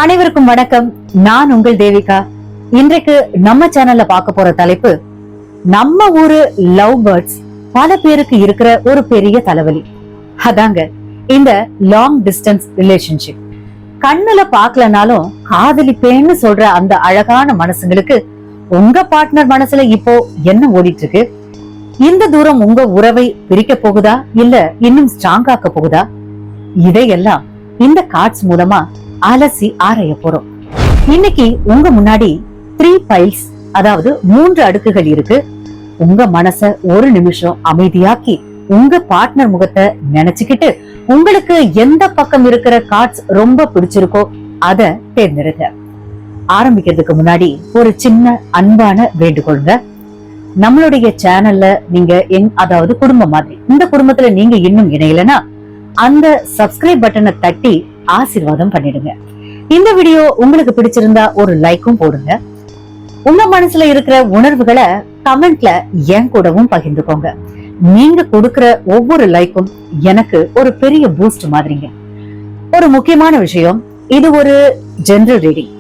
அனைவருக்கும் வணக்கம். நான் உங்கள் தேவிகா. இன்றைக்கு நம்ம சேனல்ல பார்க்க போற தலைப்பு, நம்ம ஊரு லவ் பேர்ட்ஸ் பல பேருக்கு இருக்கிற ஒரு பெரிய தலைவலி. அதாங்க இந்த லாங் டிஸ்டன்ஸ் ரிலேஷன்ஷிப். கண்ணுல பாக்கலனாலும் காதலிப்பேன்னு சொல்ற அந்த அழகான மனசுங்களுக்கு உங்க பார்ட்னர் மனசுல இப்போ என்ன ஓடிட்டு இருக்கு? இந்த தூரம் உங்க உறவை பிரிக்க போகுதா இல்ல இன்னும் ஸ்ட்ராங் ஆக்க போகுதா? இதையெல்லாம் இந்த கார்ட்ஸ் மூலமா அலசி ஆராய போறோம். இன்னைக்கு உங்க முன்னாடி 3 பைல்ஸ், அதாவது 3 அடுக்குகள் இருக்கு. உங்க மனச ஒரு நிமிஷம் அமைதியாக்கி உங்க பார்ட்னர் முகத்தை நினைச்சுக்கிட்டு உங்களுக்கு எந்த பக்கம் இருக்கிற கார்ட்ஸ் ரொம்ப பிடிச்சிருக்கோ அத தேர்ந்தெடுங்க. ஆரம்பிக்கிறதுக்கு முன்னாடி ஒரு சின்ன அன்பான வேண்டுகோளுங்க. நம்மளுடைய சேனல்ல நீங்க அதாவது குடும்பம் மாதிரி இந்த குடும்பத்துல நீங்க இன்னும் இணையலனா அந்த சப்ஸ்கிரைப் பட்டனை தட்டி ஆசீர்வாதம் பண்ணிடுங்க. இந்த வீடியோ உங்களுக்கு பிடிச்சிருந்தா ஒரு லைக்கும் போடுங்க. உங்க மனசுல இருக்கிற உணர்வுகளை கமெண்ட்ல என் கூடவும் பகிர்ந்துக்கோங்க. நீங்க கொடுக்கிற ஒவ்வொரு லைக்கும் எனக்கு ஒரு பெரிய பூஸ்ட் மாதிரிங்க. ஒரு முக்கியமான விஷயம், இது ஒரு ஜெனரல் ரீடிங்,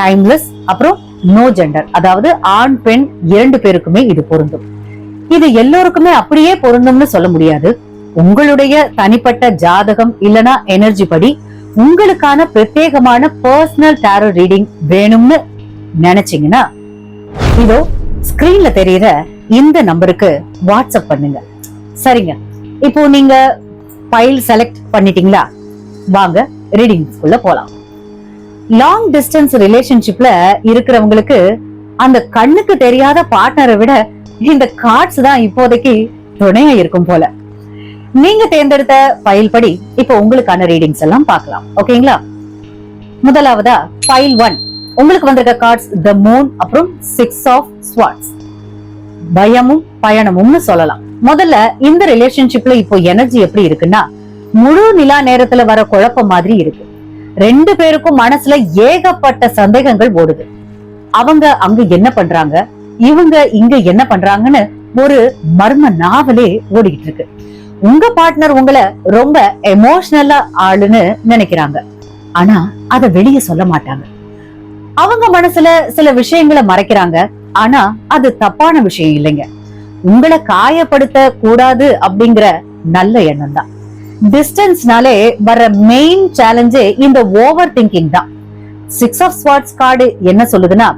டைம்லெஸ், அப்புறம் நோ ஜெண்டர், அதாவது ஆண் பெண் 2 பேருக்குமே இது பொருந்தும். இது எல்லோருக்குமே அப்படியே பொருந்தும்னு சொல்ல முடியாது. உங்களுடைய தனிப்பட்ட ஜாதகம் இல்லனா எனர்ஜி படி உங்களுக்கான பிரத்யேகமான பர்சனல் டாரோ ரீடிங் வேணும்னு நினைச்சீங்கன்னா இதோ ஸ்கிரீன்ல தெரியுற இந்த நம்பருக்கு வாட்ஸ்அப் பண்ணுங்க. சரிங்க, இப்போ நீங்க ஃபைல் செலக்ட் பண்ணிட்டீங்களா? வாங்க ரீடிங்ஸ்குள்ள போலாம். லாங் டிஸ்டன்ஸ் ரிலேஷன்ஷிப்ல இருக்கிறவங்களுக்கு அந்த கண்ணுக்கு தெரியாத பார்ட்னரை விட இந்த கார்ட்ஸ் தான் இப்போதைக்கு துணையா இருக்கும் போல. நீங்க தேர்ந்தெடுத்த ஃபைல் படி இப்போ உங்களுக்கான ரீடிங்ஸ் எல்லாம் பார்க்கலாம். ஓகேங்களா? முதலாவதா ஃபைல் 1 உங்களுக்கு வந்திருக்க கார்ட்ஸ் தி மூன், அப்புறம் 6 ஆஃப் ஸ்வார்ட்ஸ். பயமும் பயணமும்னு சொல்லலாம். முதல்ல இந்த ரிலேஷன்ஷிப்ல இப்போ எனர்ஜி எப்படி இருக்குன்னா, முழு நிலா நேரத்துல வர குழப்பம் மாதிரி இருக்கு. 2 பேருக்கும் மனசுல ஏகப்பட்ட சந்தேகங்கள் ஓடுது. அவங்க அங்க என்ன பண்றாங்க, இவங்க இங்க என்ன பண்றாங்கன்னு ஒரு மர்ம நாவலே ஓடிக்கிட்டு இருக்கு. உங்க பார்ட்னர் உங்களை ரொம்ப எமோஷனலா ஆளுன்னு நினைக்கிறாங்க, ஆனா அத வெளியே சொல்ல மாட்டாங்க. அவங்க மனசுல சில விஷயங்களை மறைக்கிறாங்க, ஆனா அது தப்பான விஷயம் இல்லைங்க. உங்களை காயப்படுத்த கூடாது அப்படிங்கிற நல்ல எண்ணம் தான். டிஸ்டன்ஸ்னாலே வர மெயின் சேலஞ்சே இந்த ஓவர் திங்கிங் தான். 6 ஆஃப் ஸ்வார்ட்ஸ் கார்டு என்ன சொல்லுதுன்னா,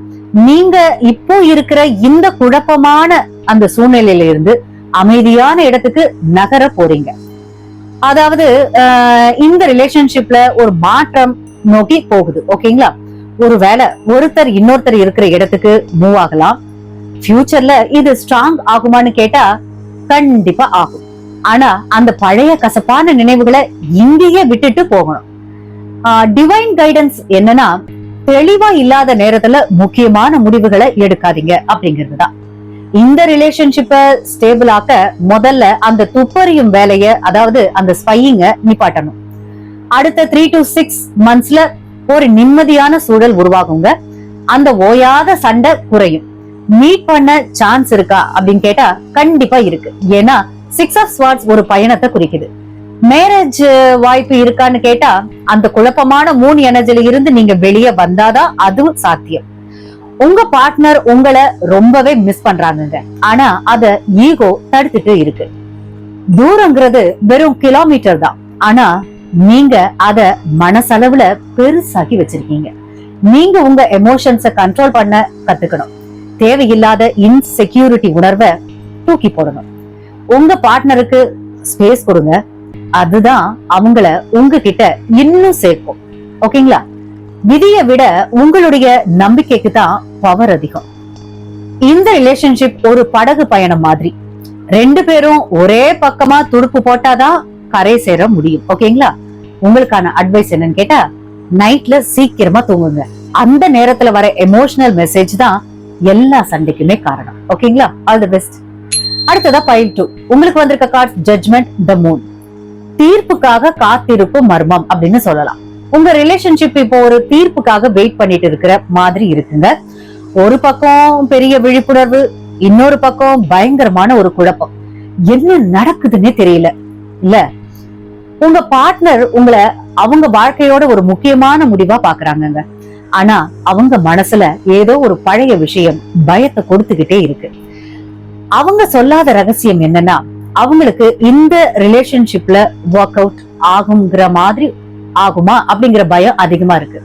நீங்க இப்போ இருக்கிற இந்த குழப்பமான அந்த சூழ்நிலையில இருந்து அமைதியான இடத்துக்கு நகர போறீங்க. அதாவது இந்த ரிலேஷன்ஷிப்ல ஒரு மாற்றம் நோக்கி போகுது. ஓகேங்களா? ஒருவேளை ஒருத்தர் இன்னொருத்தர் இருக்கிற இடத்துக்கு மூவ் ஆகலாம். ஃபியூச்சர்ல இது ஸ்ட்ராங் ஆகுமான்னு கேட்டா கண்டிப்பா ஆகும். ஆனா அந்த பழைய கசப்பான நினைவுகளை இங்கேயே விட்டுட்டு போகணும். டிவைன் கைடன்ஸ் என்னன்னா, தெளிவா இல்லாத நேரத்துல முக்கியமான முடிவுகளை எடுக்காதீங்க அப்படிங்கிறதுதான். இந்த ரிலேஷன்ஷிப்ப ஸ்டேபிள் ஆக்க முதல்ல அந்த துப்பறியும் வேலைய, அதாவது அந்த ஸ்பையிங்க நிப்பாட்டணும். அடுத்த 3 to 6 monthsல ஒரு நிம்மதியான சூழல் உருவாகுங்க. அந்த ஓயாத சண்டை குறையும். மீட் பண்ண சான்ஸ் இருக்கா அப்படின்னு கேட்டா கண்டிப்பா இருக்கு. ஏன்னா 6 ஆஃப் ஸ்வார்ட்ஸ் ஒரு பயணத்தை குறிக்குது. மேரேஜ் வாய்ப்பு இருக்கான்னு கேட்டா அந்த குழப்பமான 3 எனர்ஜில இருந்து நீங்க வெளியே வந்தாதான் அதுவும் சாத்தியம். உங்க பார்ட்னர் உங்களை ரொம்பவே மிஸ் பண்றாங்க, ஆனா அத ஈகோ தடுத்துட்டு இருக்கு. தூரங்கிறது வெறும் கிலோமீட்டர் தான், ஆனா நீங்க அத மனசளவுல பெருசாக்கி வச்சிருக்கீங்க. நீங்க உங்க எமோஷன்ஸ கண்ட்ரோல் பண்ண கத்துக்கணும். தேவையில்லாத இன்செக்யூரிட்டி உணர்வை தூக்கி போடணும். உங்க பார்ட்னருக்கு ஸ்பேஸ் கொடுங்க. அதுதான் அவங்கள உங்ககிட்ட இன்னும் சேர்க்கும். ஓகேங்களா? விதியை விட உங்களுடைய நம்பிக்கைக்கு தான் பவர் அதிகம். இந்த ரிலேஷன்ஷிப் ஒரு படகு பயணம் மாதிரி. 2 பேரும் ஒரே பக்கமா துடுப்பு போட்டாதான் கரை சேர முடியும். ஓகேங்களா? உங்களுக்கான அட்வைஸ் என்னன்னு கேட்டா, நைட்ல சீக்கிரமா தூங்குங்க. அந்த நேரத்துல வர எமோஷனல் மெசேஜ் தான் எல்லா சண்டைக்குமே காரணம். ஓகேங்களா? All the best. அடுத்ததா ஃபைல் 2 உங்களுக்கு வந்திருக்க கார்ட்ஸ் ஜட்ஜ்மெண்ட், தி மூன். தீர்ப்புக்காக காத்திருப்பு மர்மம் அப்படின்னு சொல்லலாம். உங்க ரிலேஷன்ஷிப் இப்போ ஒரு தீர்ப்புக்காக வெயிட் பண்ணிட்டு இருக்கிற மாதிரி இருக்குங்க. ஒரு பக்கம் பெரிய விழிப்புணர்வு, இன்னொரு பக்கம் பயங்கரமான ஒரு குழப்பம். என்ன நடக்குதுன்னே தெரியல இல்ல? உங்க பார்ட்னர் உங்களை அவங்க வாழ்க்கையோட ஒரு முக்கியமான முடிவா பாக்குறாங்கங்க. ஆனா அவங்க மனசுல ஏதோ ஒரு பழைய விஷயம் பயத்தை கொடுத்துக்கிட்டே இருக்கு. அவங்க சொல்லாத ரகசியம் என்னன்னா, அவங்களுக்கு இந்த ரிலேஷன்ஷிப்ல ஒர்க் அவுட் ஆகுங்கிற மாதிரி ஆகுமா அப்படிங்கிற பயம் அதிகமா இருக்கு.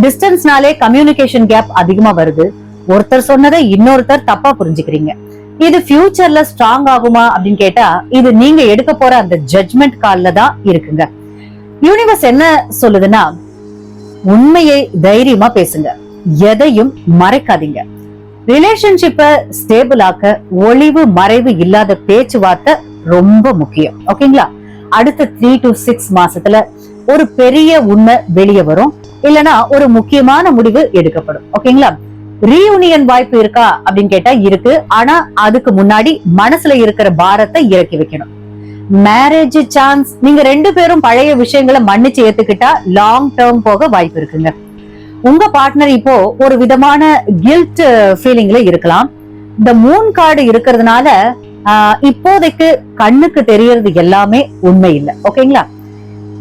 டிஸ்டன்ஸ்னாலே கம்யூனிகேஷன் கேப் அதிகமா வருது. ஒருத்தர் சொன்னதை இன்னொருத்தர் தப்பா புரிஞ்சுக்கிறீங்க. இது ஃபியூச்சர்ல ஸ்ட்ராங் ஆகுமா அப்படின்னு கேட்டா, இது நீங்க எடுக்க போற அந்த ஜட்ஜ்மெண்ட் கால்ல தான் இருக்குங்க. யூனிவர்ஸ் என்ன சொல்லுதுன்னா, உண்மையை தைரியமா பேசுங்க, எதையும் மறைக்காதீங்க. ரிலேஷன்ஷிப்ப ஸ்டேபிள் ஆக்க ஒளிவு மறைவு இல்லாத பேச்சுவார்த்தை ரொம்ப முக்கியம். ஓகேங்களா? அடுத்த 3 to 6 மாசத்துல ஒரு பெரிய உண்மை வெளியே வரும், இல்லனா ஒரு முக்கியமான முடிவு எடுக்கப்படும். ஓகேங்களா? ரீயூனியன் வாய்ப்பு இருக்கா அப்படின்னு கேட்டா இருக்கு. ஆனா அதுக்கு முன்னாடி மனசுல இருக்கிற பாரத்தை இறக்கி வைக்கணும். மேரேஜ் சான்ஸ், நீங்க 2 பேரும் பழைய விஷயங்களை மன்னிச்சு ஏத்துக்கிட்டா லாங் டேர்ம் போக வாய்ப்பு இருக்குங்க. உங்க பார்ட்னர் இப்போ ஒரு விதமான கில்ட் ஃபீலிங்ல இருக்கலாம். இந்த மூன் கார்டு இருக்கிறதுனால இப்போதைக்கு கண்ணுக்கு தெரியறது எல்லாமே உண்மை இல்லை. ஓகேங்களா?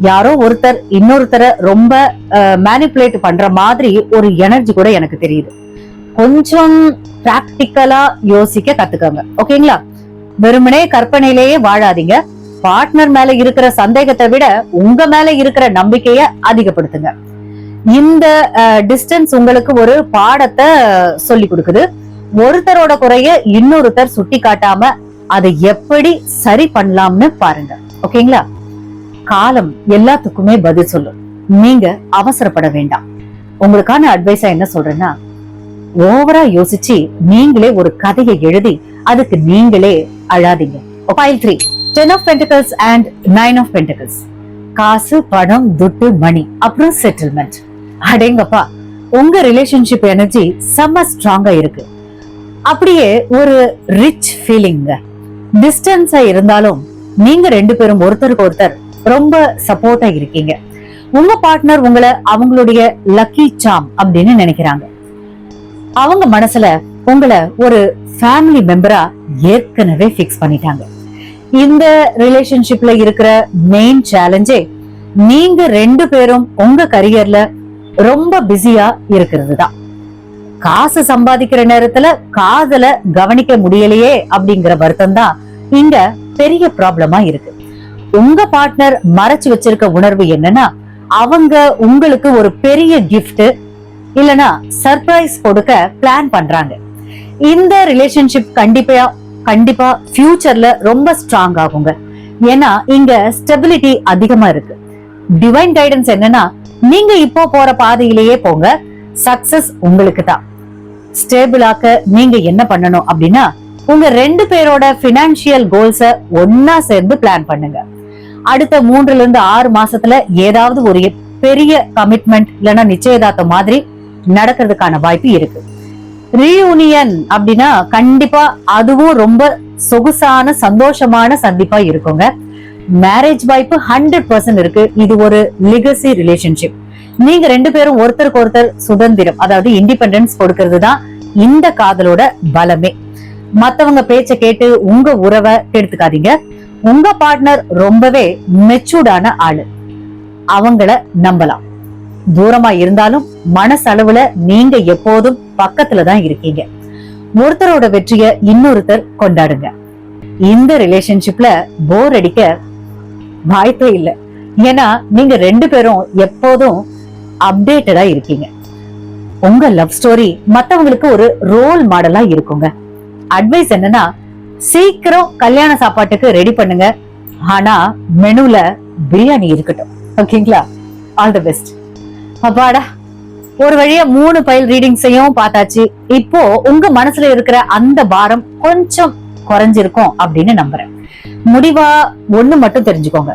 யாரோ ஒருத்தர் இன்னொருத்தரை ரொம்ப மேனிபுலேட் பண்ற மாதிரி ஒரு எனர்ஜி கூட எனக்கு தெரியுது. கொஞ்சம் பிராக்டிக்கலா யோசிக்க கத்துக்கோங்க. ஓகேங்களா? வெறுமனே கற்பனையிலேயே வாழாதீங்க. பார்ட்னர் மேல இருக்கிற சந்தேகத்தை விட உங்க மேல இருக்கிற நம்பிக்கைய அதிகப்படுத்துங்க. இந்த டிஸ்டன்ஸ் உங்களுக்கு ஒரு பாடத்தை சொல்லி கொடுக்குது. ஒருத்தரோட குறைய இன்னொருத்தர் சுட்டி காட்டாம அதை எப்படி சரி பண்ணலாம்னு பாருங்க. ஓகேங்களா? காலம் எல்லாத்துக்குமே பதில் சொல்லும். நீங்க அவசரப்பட வேண்டாம். உங்களுக்கான அட்வைஸா என்ன சொல்றேன்னா, ஓவரா யோசிச்சு நீங்களே ஒரு கதையை எழுதி அதுக்கு நீங்களே அழாதீங்க. Pile 3, 10 of Pentacles and 9 of Pentacles. காசு, பணம், துட்டு, மணி, அப்புறம் செட்டில்மெண்ட். அடேங்கப்பா, உங்க ரிலேஷன்ஷிப் எனர்ஜி செம்ம ஸ்ட்ராங்கா இருக்கு. அப்படியே ஒரு ரிச் ஃபீலிங்க. டிஸ்டன்ஸா இருந்தாலும் நீங்க 2 பேரும் ஒருத்தருக்கு ஒருத்தர் ரொம்ப சப்போர்ட்டா இருக்கீங்க. உங்க பார்ட்னர் உங்களை அவங்களுடைய லக்கி சாம் அப்படின்னு நினைக்கிறாங்க. அவங்க மனசுல உங்களை ஒரு ஃபேமிலி மெம்பரா ஏற்கனவே பிக்ஸ் பண்ணிட்டாங்க. இந்த ரிலேஷன்ஷிப்ல இருக்கிற மெயின் சேலஞ்சே நீங்க 2 பேரும் உங்க கரியர்ல ரொம்ப பிஸியா இருக்கிறது தான். காசு சம்பாதிக்கிற நேரத்துல காதல கவனிக்க முடியலையே அப்படிங்கிற வருத்தம் தான் இங்க பெரிய ப்ராப்ளமா இருக்கு. உங்க பார்ட்னர் மறைச்சு வச்சிருக்க உணர்வு என்னன்னா, அவங்க உங்களுக்கு ஒரு பெரிய கிஃப்ட் இல்லனா சர்ப்ரைஸ் கொடுக்க பிளான் பண்றாங்க. இந்த ரிலேஷன்ஷிப் கண்டிப்பா ஃபியூச்சர்ல ரொம்ப ஸ்ட்ராங் ஆகுங்க. ஏன்னா இங்க ஸ்டெபிலிட்டி அதிகமா இருக்கு. டிவைன் கைடன்ஸ் என்னன்னா, நீங்க இப்போ போற பாதையிலேயே போங்க, சக்சஸ் உங்களுக்கு தான். ஸ்டேபிள் ஆக்க நீங்க என்ன பண்ணணும் அப்படின்னா, உங்க 2 பேரோட பினான்சியல் கோல்ஸ ஒன்னா சேர்ந்து பிளான் பண்ணுங்க. அடுத்த 3 to 6 மாசத்துல ஏதாவது ஒரு பெரிய கமிட்மெண்ட் இல்லைன்னா நிச்சயதார்த்தம் மாதிரி நடக்கிறதுக்கான வாய்ப்பு இருக்கு. ரீயூனியன் அப்படின்னா கண்டிப்பா அதுவும் ரொம்ப சொகுசான சந்தோஷமான சந்திப்பா இருக்குங்க. மேரேஜ் வாய்ப்பு 100% இருக்கு. இது ஒரு லெகசி ரிலேஷன்ஷிப். நீங்க 2 பேரும் ஒருத்தருக்கு ஒருத்தர் சுதந்திரம், அதாவது இண்டிபெண்டன்ஸ் கொடுக்கிறது தான் இந்த காதலோட பலமே. மத்தவங்க பேச்ச கேட்டு உங்க உறவை கெடுத்துக்காதீங்க. உங்க பார்ட்னர் ரொம்பவே மெச்சூர்டான ஆளு, அவங்கள நம்பலாம். தூரமா இருந்தாலும் மனசளவுல நீங்க எப்போதும் பக்கத்துலதான் இருக்கீங்க. ஒருத்தரோட வெற்றிய இன்னொருத்தர் கொண்டாடுங்க. இந்த ரிலேஷன்ஷிப்ல போர் அடிக்க வாய்ப்பே இல்லை. ஏன்னா நீங்க 2 பேரும் எப்போதும் அப்டேட்டடா இருக்கீங்க. உங்க லவ் ஸ்டோரி மத்தவங்களுக்கு ஒரு ரோல் மாடலா இருக்குங்க. அட்வைஸ் என்னன்னா, சீக்கிரம் கல்யாண சாப்பாட்டுக்கு ரெடி பண்ணுங்க. ஆனா மெனுல பிரியாணி இருக்கட்டும். ஓகேங்களா? All the best. அப்பாடா, ஒரு வழியா 3 பைல் ரீடிங்ஸையும் பார்த்தாச்சு. இப்போ உங்க மனசுல இருக்கிற அந்த பாரம் கொஞ்சம் குறைஞ்சிருக்கும் அப்படின்னு நம்புறேன். முடிவா ஒண்ணு மட்டும் தெரிஞ்சுக்கோங்க,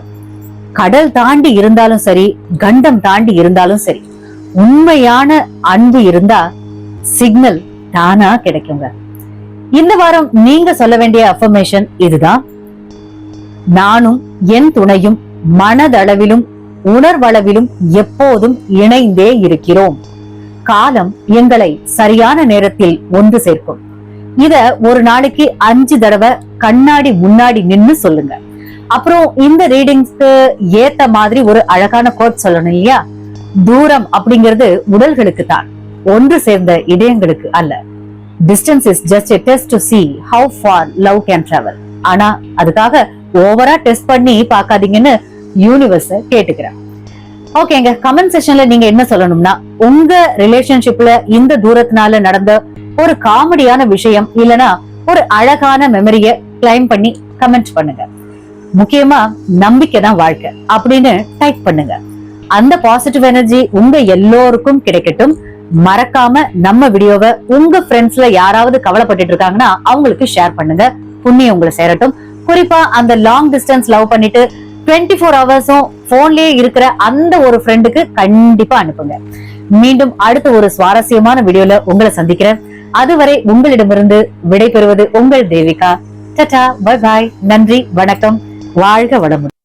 கடல் தாண்டி இருந்தாலும் சரி, கண்டம் தாண்டி இருந்தாலும் சரி, உண்மையான அன்பு இருந்தா சிக்னல் தானா கிடைக்குங்க. இந்த வாரம் நீங்க சொல்ல வேண்டிய அஃபர்மேஷன் இதுதான்: நானும் என் துணையும் மனதளவிலும் உணர்வளவிலும் எப்போதும் இணைந்தே இருக்கிறோம். காலம் எங்களை சரியான நேரத்தில் ஒன்று சேர்க்கும். இத ஒரு நாளைக்கு 5 தடவை கண்ணாடி முன்னாடி நின்னு சொல்லுங்க. அப்புறம் இந்த ரீடிங்ஸ்க்கு ஏத்த மாதிரி ஒரு அழகான கோட் சொல்லணும் இல்லையா? தூரம் அப்படிங்கிறது உடல்களுக்கு தான், ஒன்று சேர்ந்த இதயங்களுக்கு அல்ல. Distance is just a test to see how far love can travel. ஆனா அதுக்காக ஓவரா டெஸ்ட் பண்ணி பார்க்காதீங்கன்னு யூனிவர்ஸ கேட்டுக்கிறேன். ஓகேங்க, கமெண்ட் செக்ஷன்ல நீங்க என்ன சொல்லணும்னா, உங்க ரிலேஷன்ஷிப்ல இந்த தூரத்தினால நடந்த ஒரு காமெடியான விஷயம் இல்லனா ஒரு அழகான மெமரிய கிளைம் பண்ணி கமெண்ட் பண்ணுங்க. முக்கியமா நம்பிக்கை தான் வாழ்க்கை அப்படின்னு டைப் பண்ணுங்க. அந்த பாசிட்டிவ் எனர்ஜி உங்க எல்லோருக்கும் கிடைக்கட்டும். மறக்காம நம்ம வீடியோவை உங்க ஃப்ரெண்ட்ஸ்ல யாராவது கவலைப்பட்டு இருக்காங்கன்னா அவங்களுக்கு ஷேர் பண்ணுங்க. புண்ணியம் உங்களை சேரட்டும். குறிப்பா அந்த லாங் டிஸ்டன்ஸ் லவ் பண்ணிட்டு 24 ஹவர்ஸும் போன்லயே இருக்கிற அந்த ஒரு ஃப்ரெண்டுக்கு கண்டிப்பா அனுப்புங்க. மீண்டும் அடுத்த ஒரு சுவாரஸ்யமான வீடியோல உங்களை சந்திக்கிறேன். அதுவரை உங்களிடமிருந்து விடை பெறுவது உங்கள் தேவிகா. டாடா, பை பாய், நன்றி, வணக்கம், வாழ்க வளமுடன்.